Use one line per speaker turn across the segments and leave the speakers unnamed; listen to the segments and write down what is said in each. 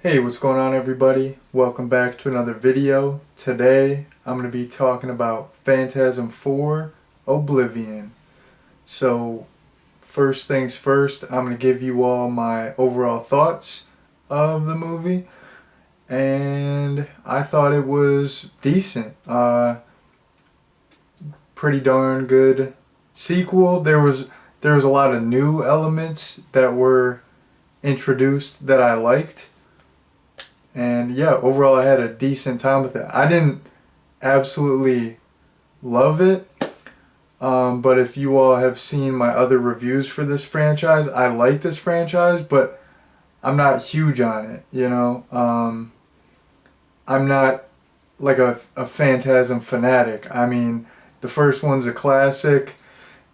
Hey, what's going on everybody? Welcome back to another video. Today I'm going to be talking about Phantasm IV, Oblivion. So first things first, I'm going to give you all my overall thoughts of the movie. And I thought it was decent. Pretty darn good sequel. There was a lot of new elements that were introduced that I liked. And yeah, overall I had a decent time with it. I didn't absolutely love it, but if you all have seen my other reviews for this franchise, I like this franchise, but I'm not huge on it, you know? I'm not like a Phantasm fanatic. I mean, the first one's a classic,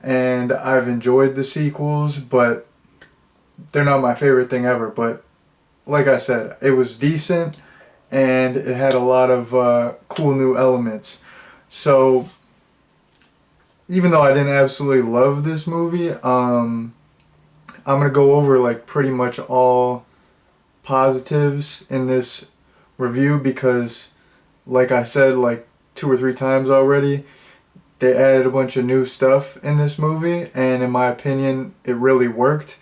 and I've enjoyed the sequels, but they're not my favorite thing ever. But like I said, it was decent and it had a lot of cool new elements. So even though I didn't absolutely love this movie, I'm gonna go over like pretty much all positives in this review because, like I said, like 2 or 3 times already, they added a bunch of new stuff in this movie, and in my opinion, it really worked.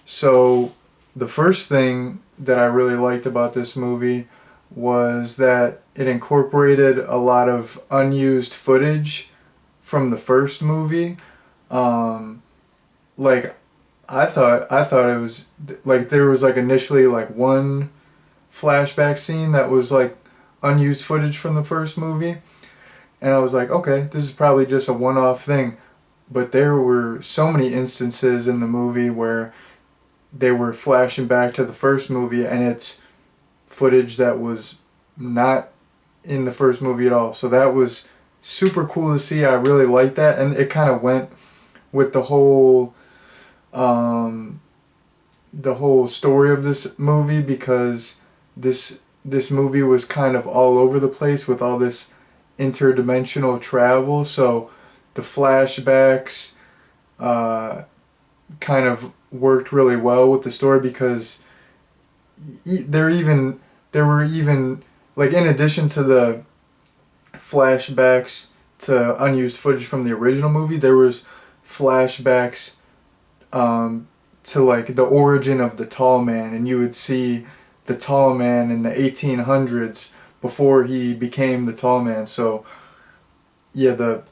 So the first thing that I really liked about this movie was that it incorporated a lot of unused footage from the first movie. Like I thought it was like there was like initially like one flashback scene that was like unused footage from the first movie, and I was like, okay, this is probably just a one-off thing. But there were so many instances in the movie where they were flashing back to the first movie and it's footage that was not in the first movie at all. So that was super cool to see. I really liked that, and it kind of went with the whole story of this movie, because this movie was kind of all over the place with all this interdimensional travel. So the flashbacks kind of worked really well with the story, because there were even like, in addition to the flashbacks to unused footage from the original movie, there was flashbacks to like the origin of the tall man, and you would see the tall man in the 1800s before he became the tall man. So yeah, the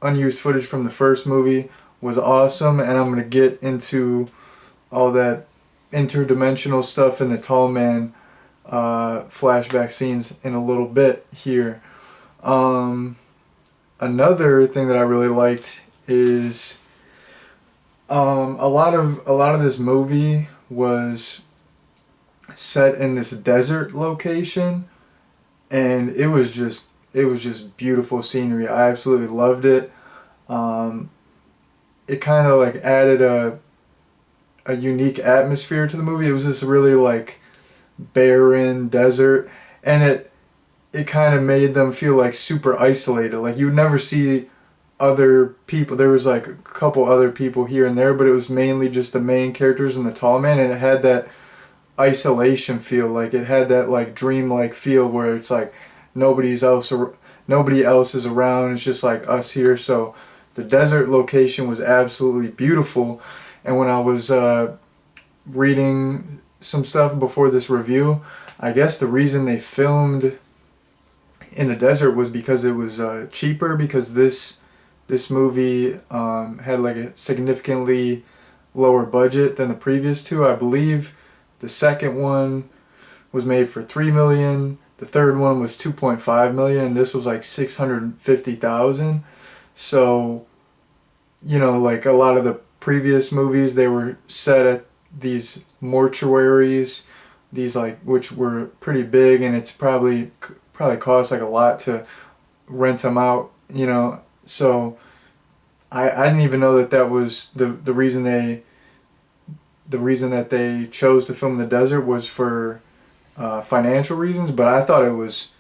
unused footage from the first movie was awesome, and I'm going to get into all that interdimensional stuff in the tall man flashback scenes in a little bit here. Another thing that I really liked is a lot of this movie was set in this desert location, and it was just beautiful scenery. I absolutely loved it. It kind of like added a unique atmosphere to the movie. It was this really like barren desert, and it kind of made them feel like super isolated. Like you would never see other people. There was like a couple other people here and there, but it was mainly just the main characters and the tall man, and it had that isolation feel. Like it had that like dreamlike feel where it's like nobody else is around. It's just like us here. So the desert location was absolutely beautiful. And when I was reading some stuff before this review, I guess the reason they filmed in the desert was because it was cheaper, because this movie had like a significantly lower budget than the previous two. I believe the second one was made for $3 million. The third one was $2.5 million, and this was like $650,000. So, you know, like a lot of the previous movies, they were set at these mortuaries, these like, which were pretty big, and it's probably cost like a lot to rent them out, you know. So I didn't even know that was the reason that they chose to film in the desert was for financial reasons. But I thought it was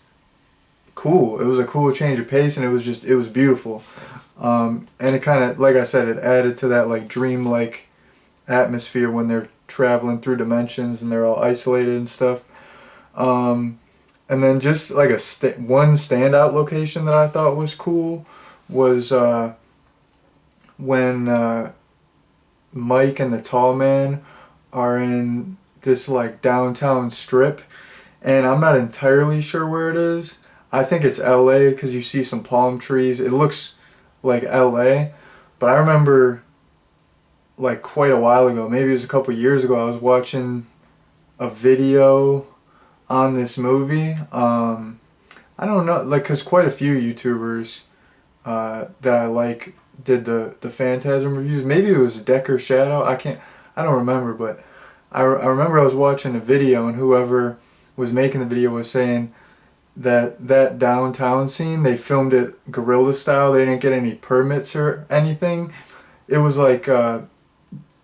cool. It was a cool change of pace, and it was beautiful. And it kind of, like I said, it added to that like dreamlike atmosphere when they're traveling through dimensions and they're all isolated and stuff. And then just like one standout location that I thought was cool was when Mike and the tall man are in this like downtown strip, and I'm not entirely sure where it is. I think it's LA because you see some palm trees. It looks like LA, but I remember like quite a while ago, maybe it was a couple years ago, I was watching a video on this movie. I don't know, like, cause quite a few YouTubers that I like did the Phantasm reviews. Maybe it was Decker Shadow. I don't remember, but I remember I was watching a video and whoever was making the video was saying that downtown scene, they filmed it guerrilla style. They didn't get any permits or anything. It was like a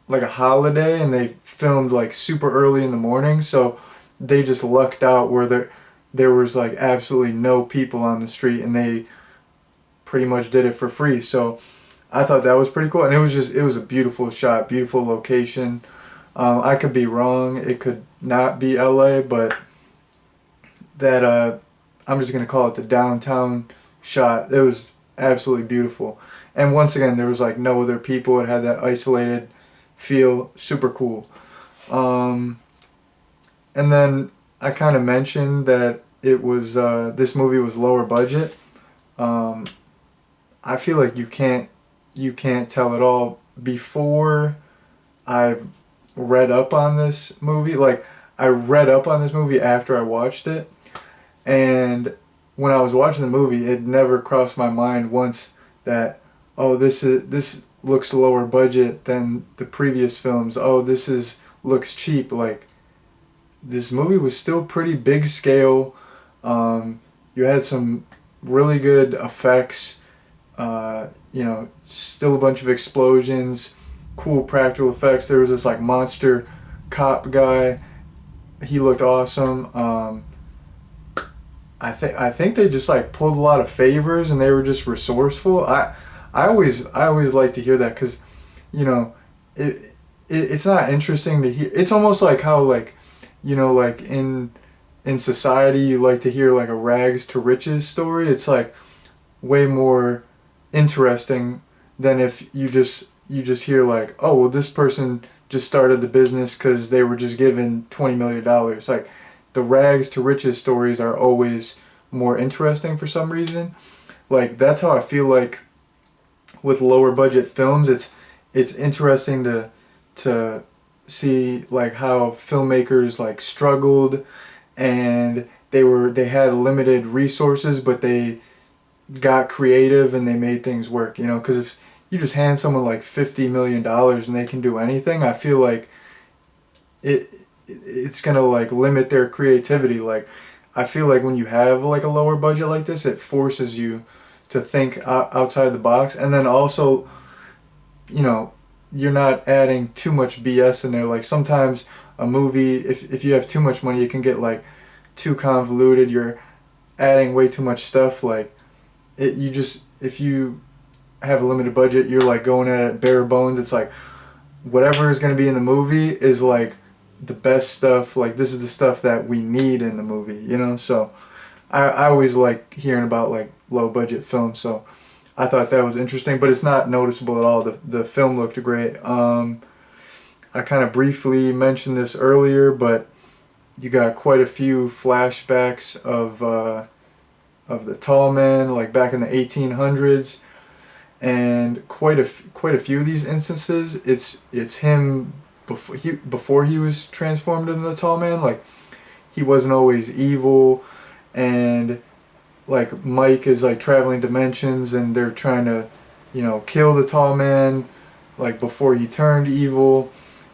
holiday, and they filmed like super early in the morning, so they just lucked out where there was like absolutely no people on the street, and they pretty much did it for free. So I thought that was pretty cool, and it was a beautiful shot, beautiful location. I could be wrong, it could not be LA, but that I'm just gonna call it the downtown shot. It was absolutely beautiful, and once again there was like no other people. It had that isolated feel, super cool. And then I kind of mentioned that it was this movie was lower budget. I feel like you can't tell at all. Before I read up on this movie, like I read up on this movie after I watched it, and when I was watching the movie, it never crossed my mind once that, oh, this looks lower budget than the previous films. Oh, looks cheap. Like, this movie was still pretty big scale. You had some really good effects. Still a bunch of explosions, cool practical effects. There was this like monster cop guy. He looked awesome. I think they just like pulled a lot of favors and they were just resourceful. I always like to hear that, because it's not interesting to hear. It's almost like how like in society you like to hear like a rags to riches story. It's like way more interesting than if you just hear like, oh, well, this person just started the business because they were just given $20 million. Like, the rags to riches stories are always more interesting for some reason. Like, that's how I feel like with lower budget films. It's interesting to see like how filmmakers like struggled, and they had limited resources, but they got creative and they made things work. Because if you just hand someone like $50 million and they can do anything, I feel like it's gonna like limit their creativity. Like, I feel like when you have like a lower budget like this, it forces you to think outside the box, and then also, you're not adding too much BS in there. Like, sometimes a movie, if you have too much money, it can get like too convoluted. You're adding way too much stuff. Like, if you have a limited budget, you're like going at it bare bones. It's like whatever is going to be in the movie is like the best stuff. Like, this is the stuff that we need in the movie, so I always like hearing about like low budget films, so I thought that was interesting, but it's not noticeable at all. The film looked great. I kind of briefly mentioned this earlier, but you got quite a few flashbacks of the tall man, like back in the 1800s, and quite a few of these instances, it's him before he was transformed into the tall man. Like, he wasn't always evil, and like Mike is like traveling dimensions, and they're trying to, kill the tall man, like before he turned evil,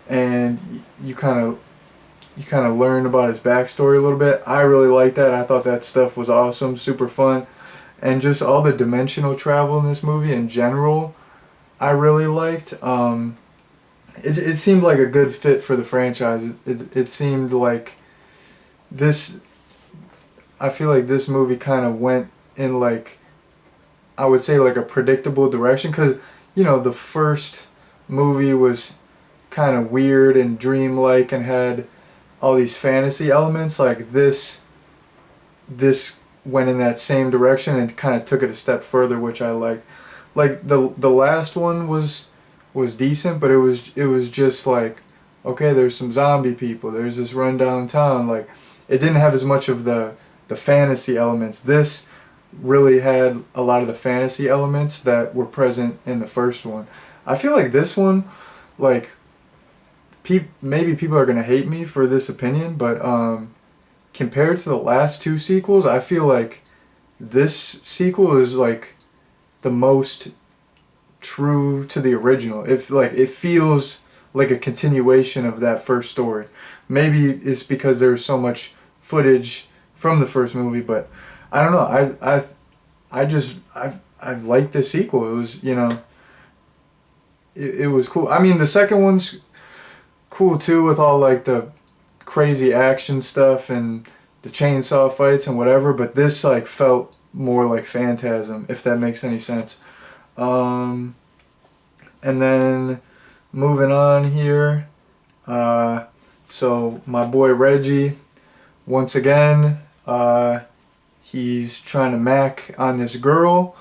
and you kind of learn about his backstory a little bit. I really liked that. I thought that stuff was awesome, super fun, and just all the dimensional travel in this movie in general, I really liked. It seemed like a good fit for the franchise. It seemed like this. I feel like this movie kind of went in like, I would say like a predictable direction, because the first movie was kind of weird and dreamlike and had all these fantasy elements. Like this went in that same direction and kind of took it a step further, which I liked. Like the last one was decent, but it was just like, okay, there's some zombie people, there's this rundown town. Like it didn't have as much of the fantasy elements. This really had a lot of the fantasy elements that were present in the first one. I feel like this one, like, maybe people are gonna hate me for this opinion, but compared to the last two sequels, I feel like this sequel is like the most true to the original. If like it feels like a continuation of that first story. Maybe it's because there's so much footage from the first movie, but I don't know. I liked the sequel. It was, you know, it was cool. I mean, the second one's cool too, with all like the crazy action stuff and the chainsaw fights and whatever, but this like felt more like Phantasm, if that makes any sense. And then moving on here, so my boy Reggie, once again, he's trying to mac on this girl,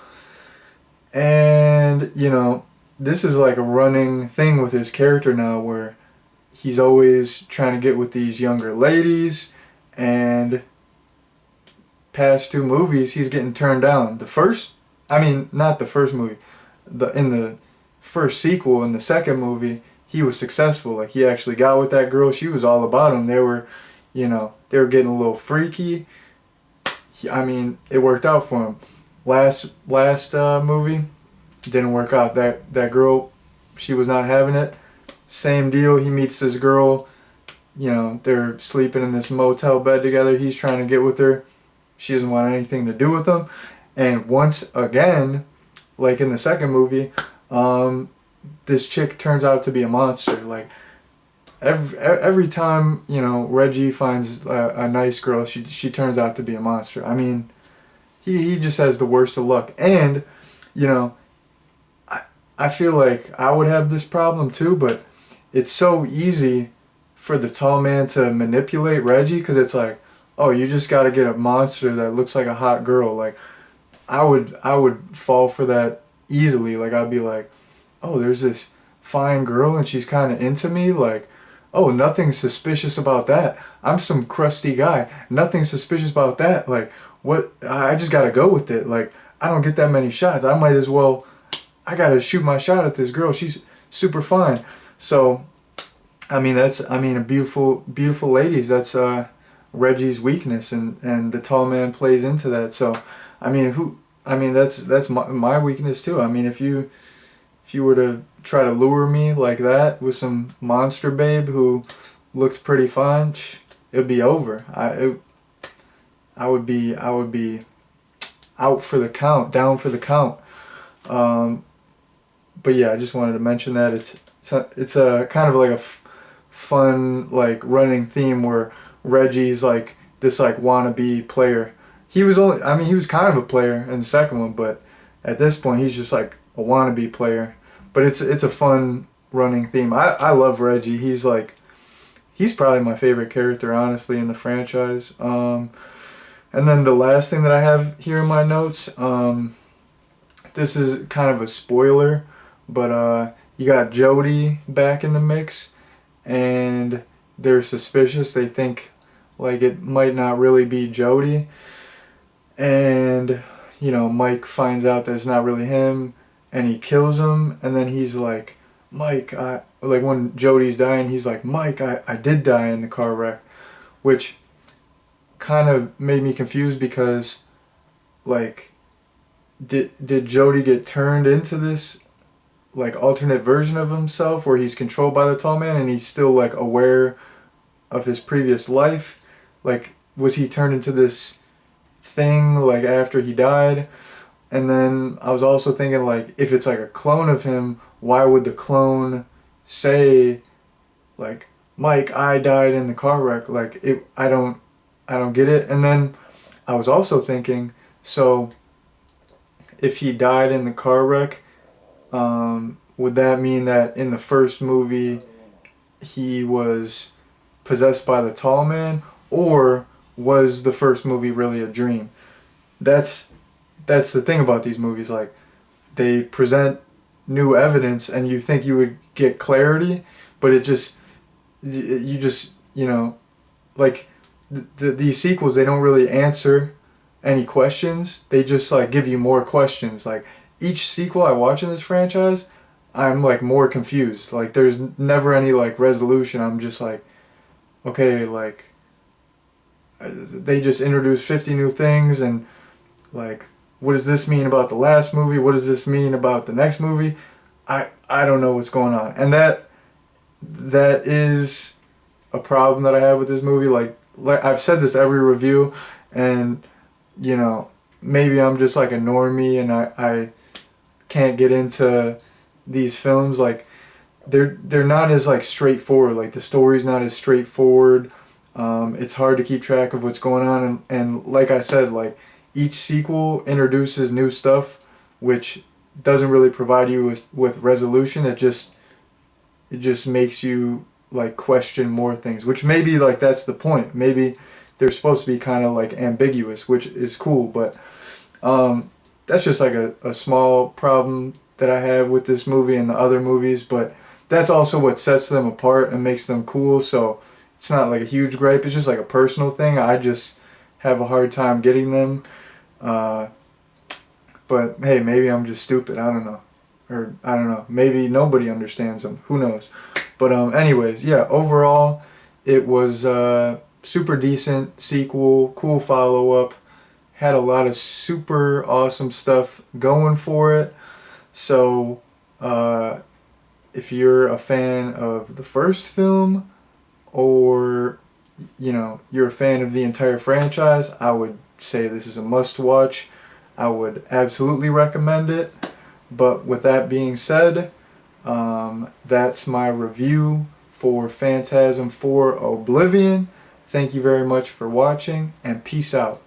and you know, this is like a running thing with his character now, where he's always trying to get with these younger ladies, and past two movies he's getting turned down. Not the first movie, in the first sequel, in the second movie, he was successful. Like he actually got with that girl. She was all about him. They were, you know, they were getting a little freaky. It worked out for him. Last movie didn't work out. That girl, she was not having it. Same deal. He meets this girl. You know, they're sleeping in this motel bed together. He's trying to get with her. She doesn't want anything to do with him. And once again, like in the second movie, this chick turns out to be a monster. Like every time, you know, Reggie finds a nice girl, she turns out to be a monster. I mean, he just has the worst of luck. And, you know, I feel like I would have this problem too, but it's so easy for the tall man to manipulate Reggie, because it's like, oh, you just got to get a monster that looks like a hot girl. Like I would fall for that easily. Like I'd be like, oh, there's this fine girl and she's kind of into me. Like, oh, nothing suspicious about that. I'm some crusty guy. Nothing suspicious about that. Like, what? I just got to go with it. Like, I don't get that many shots. I might as well, I got to shoot my shot at this girl. She's super fine. So, a beautiful ladies. That's Reggie's weakness, and the tall man plays into that. So, that's my weakness too. I mean, if you were to try to lure me like that with some monster babe who looked pretty fine, it'd be over. I would be out for the count, down for the count. But yeah, I just wanted to mention that it's a kind of like a fun like running theme where Reggie's like this like wannabe player. He was kind of a player in the second one, but at this point he's just like a wannabe player. But it's a fun running theme. I love Reggie. He's probably my favorite character, honestly, in the franchise. And then the last thing that I have here in my notes, this is kind of a spoiler, but you got Jody back in the mix, and they're suspicious. They think like it might not really be Jody, and you know, Mike finds out that it's not really him, and he kills him. And then he's like, Mike, like when Jody's dying, he's like, Mike, I did die in the car wreck, which kind of made me confused, because like did Jody get turned into this like alternate version of himself where he's controlled by the tall man and he's still like aware of his previous life? Like, was he turned into this thing like after he died? And then I was also thinking, like, if it's like a clone of him, why would the clone say like, Mike, I died in the car wreck? Like, I don't get it. And then I was also thinking, so if he died in the car wreck, would that mean that in the first movie he was possessed by the tall man, or was the first movie really a dream? That's that's the thing about these movies. Like, they present new evidence, and you think you would get clarity, but it just you just like these sequels, they don't really answer any questions. They just like give you more questions. Like, each sequel I watch in this franchise, I'm like more confused. Like, there's never any like resolution. I'm just like, okay, like they just introduced 50 new things, and like, what does this mean about the last movie? What does this mean about the next movie? I don't know what's going on. And that is a problem that I have with this movie. Like I've said this every review, and maybe I'm just like a normie, and I can't get into these films. Like, they're not as like straightforward. Like, the story's not as straightforward. It's hard to keep track of what's going on, and like I said, like, each sequel introduces new stuff, which doesn't really provide you with resolution. It just makes you like question more things, which maybe like that's the point. Maybe they're supposed to be kind of like ambiguous, which is cool, but that's just like a small problem that I have with this movie and the other movies, but that's also what sets them apart and makes them cool. So it's not like a huge gripe, it's just like a personal thing. I just have a hard time getting them. But hey, maybe I'm just stupid. I don't know. Or I don't know. Maybe nobody understands them. Who knows? But anyways, yeah, overall, it was super decent sequel, cool follow-up. Had a lot of super awesome stuff going for it. So if you're a fan of the first film, or you're a fan of the entire franchise, I would say this is a must-watch. I would absolutely recommend it. But with that being said, that's my review for Phantasm IV Oblivion. Thank you very much for watching, and peace out.